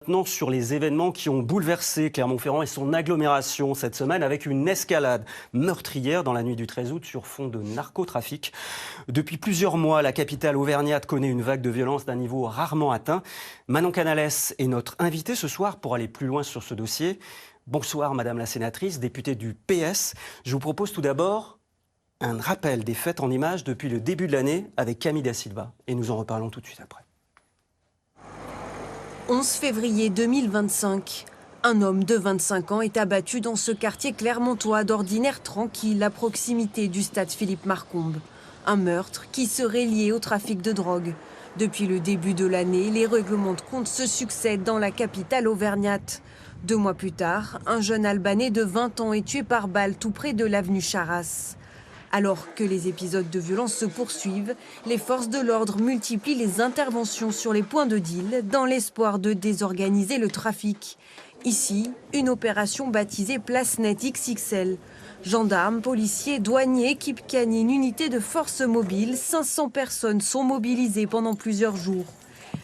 Maintenant sur les événements qui ont bouleversé Clermont-Ferrand et son agglomération cette semaine avec une escalade meurtrière dans la nuit du 13 août sur fond de narcotrafic. Depuis plusieurs mois, la capitale auvergnate connaît une vague de violence d'un niveau rarement atteint. Manon Canales est notre invitée ce soir pour aller plus loin sur ce dossier. Bonsoir Madame la sénatrice, députée du PS. Je vous propose tout d'abord un rappel des faits en images depuis le début de l'année avec Camille Da Silva. Et nous en reparlons tout de suite après. 11 février 2025, un homme de 25 ans est abattu dans ce quartier clermontois d'ordinaire tranquille à proximité du stade Philippe-Marcombe. Un meurtre qui serait lié au trafic de drogue. Depuis le début de l'année, les règlements de compte se succèdent dans la capitale auvergnate. 2 mois plus tard, un jeune Albanais de 20 ans est tué par balle tout près de l'avenue Charras. Alors que les épisodes de violence se poursuivent, les forces de l'ordre multiplient les interventions sur les points de deal dans l'espoir de désorganiser le trafic. Ici, une opération baptisée Place Net XXL. Gendarmes, policiers, douaniers, équipe canine, unités de force mobile, 500 personnes sont mobilisées pendant plusieurs jours.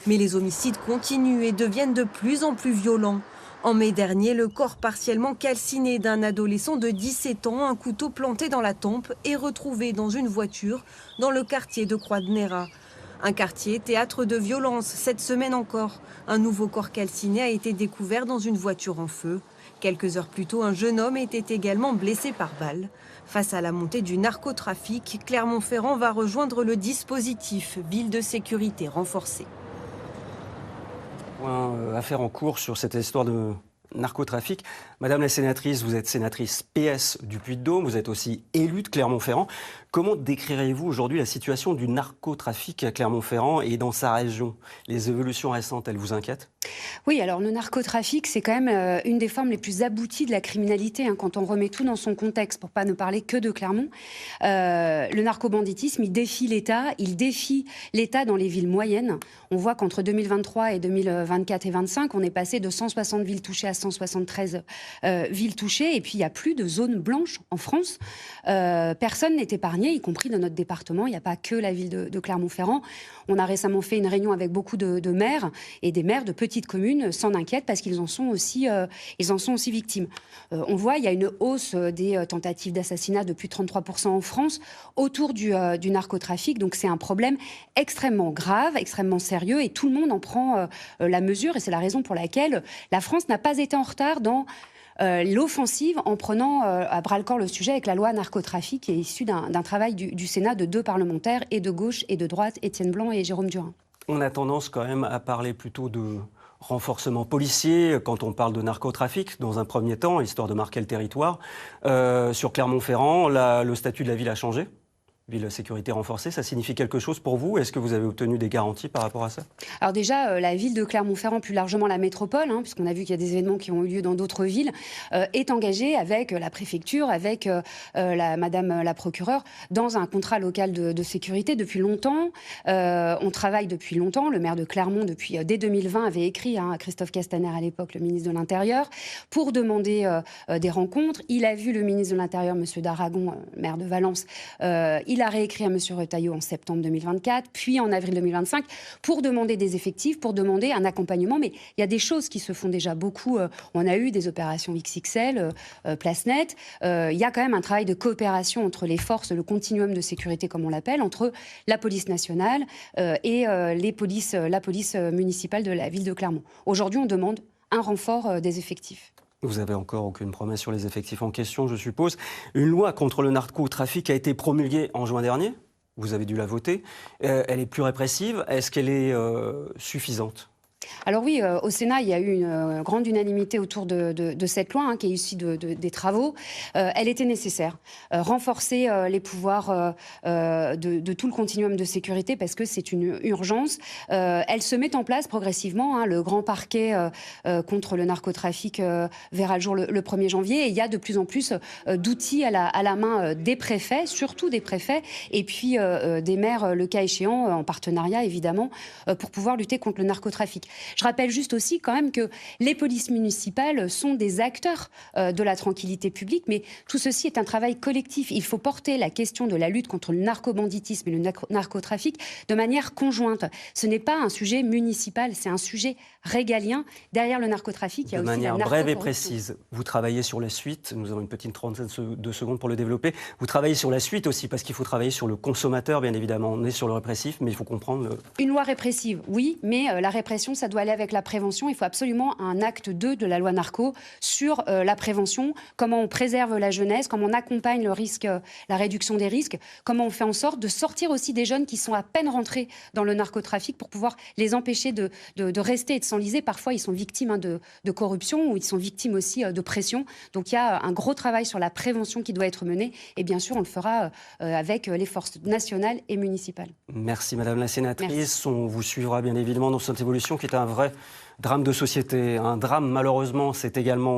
Mais les homicides continuent et deviennent de plus en plus violents. En mai dernier, le corps partiellement calciné d'un adolescent de 17 ans, un couteau planté dans la tempe, est retrouvé dans une voiture dans le quartier de Croix-de-Néra. Un quartier théâtre de violence cette semaine encore. Un nouveau corps calciné a été découvert dans une voiture en feu. Quelques heures plus tôt, un jeune homme était également blessé par balle. Face à la montée du narcotrafic, Clermont-Ferrand va rejoindre le dispositif Ville de sécurité renforcée. Affaire en cours sur cette histoire de narcotrafic. Madame la sénatrice, vous êtes sénatrice PS du Puy-de-Dôme, vous êtes aussi élue de Clermont-Ferrand. Comment décrirez-vous aujourd'hui la situation du narcotrafic à Clermont-Ferrand et dans sa région? Les évolutions récentes, elles vous inquiètent? Oui, alors le narcotrafic, c'est quand même une des formes les plus abouties de la criminalité, quand on remet tout dans son contexte, pour pas ne parler que de Clermont. Le narcobanditisme, il défie l'État dans les villes moyennes. On voit qu'entre 2023 et 2024 et 2025, on est passé de 160 villes touchées à 173 villes touchées. Et puis, il n'y a plus de zones blanches en France. Personne n'est épargné, y compris dans notre département. Il n'y a pas que la ville de Clermont-Ferrand. On a récemment fait une réunion avec beaucoup de maires et des maires de petites communes s'en inquiètent parce qu'ils en sont aussi victimes. On voit, il y a une hausse des tentatives d'assassinat de plus de 33% en France autour du narcotrafic. Donc c'est un problème extrêmement grave, extrêmement sérieux et tout le monde en prend la mesure. Et c'est la raison pour laquelle la France n'a pas été en retard dans l'offensive en prenant à bras-le-corps le sujet avec la loi narcotrafic qui est issue d'un travail du Sénat de 2 parlementaires et de gauche et de droite, Étienne Blanc et Jérôme Durain. On a tendance quand même à parler plutôt de renforcement policier quand on parle de narcotrafic, dans un premier temps, histoire de marquer le territoire. Sur Clermont-Ferrand, le statut de la ville a changé. Ville sécurité renforcée, ça signifie quelque chose pour vous? Est-ce que vous avez obtenu des garanties par rapport à ça? Alors déjà, la ville de Clermont-Ferrand, plus largement la métropole, puisqu'on a vu qu'il y a des événements qui ont eu lieu dans d'autres villes, est engagée avec la préfecture, avec madame la procureure, dans un contrat local de sécurité depuis longtemps. On travaille depuis longtemps. Le maire de Clermont, dès 2020, avait écrit à Christophe Castaner, à l'époque le ministre de l'Intérieur, pour demander des rencontres. Il a vu le ministre de l'Intérieur, M. Daragon, maire de Valence. Il a réécrit à M. Retailleau en septembre 2024, puis en avril 2025, pour demander des effectifs, pour demander un accompagnement. Mais il y a des choses qui se font déjà beaucoup. On a eu des opérations XXL, Place Net. Il y a quand même un travail de coopération entre les forces, le continuum de sécurité, comme on l'appelle, entre la police nationale et la police municipale de la ville de Clermont. Aujourd'hui, on demande un renfort des effectifs. Vous n'avez encore aucune promesse sur les effectifs en question, je suppose. Une loi contre le narcotrafic a été promulguée en juin dernier. Vous avez dû la voter. Elle est plus répressive. Est-ce qu'elle est suffisante ? Alors oui, au Sénat, il y a eu une grande unanimité autour de cette loi qui est issue des travaux. Elle était nécessaire. Renforcer les pouvoirs de tout le continuum de sécurité parce que c'est une urgence. Elle se met en place progressivement. Le grand parquet contre le narcotrafic verra le jour le 1er janvier. Et il y a de plus en plus d'outils à la main des préfets, surtout des préfets, et puis des maires, le cas échéant, en partenariat évidemment, pour pouvoir lutter contre le narcotrafic. Je rappelle juste aussi quand même que les polices municipales sont des acteurs de la tranquillité publique, mais tout ceci est un travail collectif. Il faut porter la question de la lutte contre le narcobanditisme et le narcotrafic de manière conjointe. Ce n'est pas un sujet municipal, c'est un sujet régalien. Derrière le narcotrafic, il y a aussi la narcocorruption. De manière brève et précise, vous travaillez sur la suite, nous avons une petite trentaine de secondes pour le développer, vous travaillez sur la suite aussi, parce qu'il faut travailler sur le consommateur, bien évidemment. On est sur le répressif, mais il faut comprendre... Une loi répressive, oui, mais la répression, ça doit aller avec la prévention. Il faut absolument un acte 2 de la loi narco sur la prévention, comment on préserve la jeunesse, comment on accompagne le risque, la réduction des risques, comment on fait en sorte de sortir aussi des jeunes qui sont à peine rentrés dans le narcotrafic pour pouvoir les empêcher de rester et de s'enliser. Parfois, ils sont victimes de corruption ou ils sont victimes aussi de pression. Donc, il y a un gros travail sur la prévention qui doit être mené. Et bien sûr, on le fera avec les forces nationales et municipales. Merci Madame la Sénatrice. Merci. On vous suivra bien évidemment dans cette évolution qui est un vrai drame de société. Un drame, malheureusement, c'est également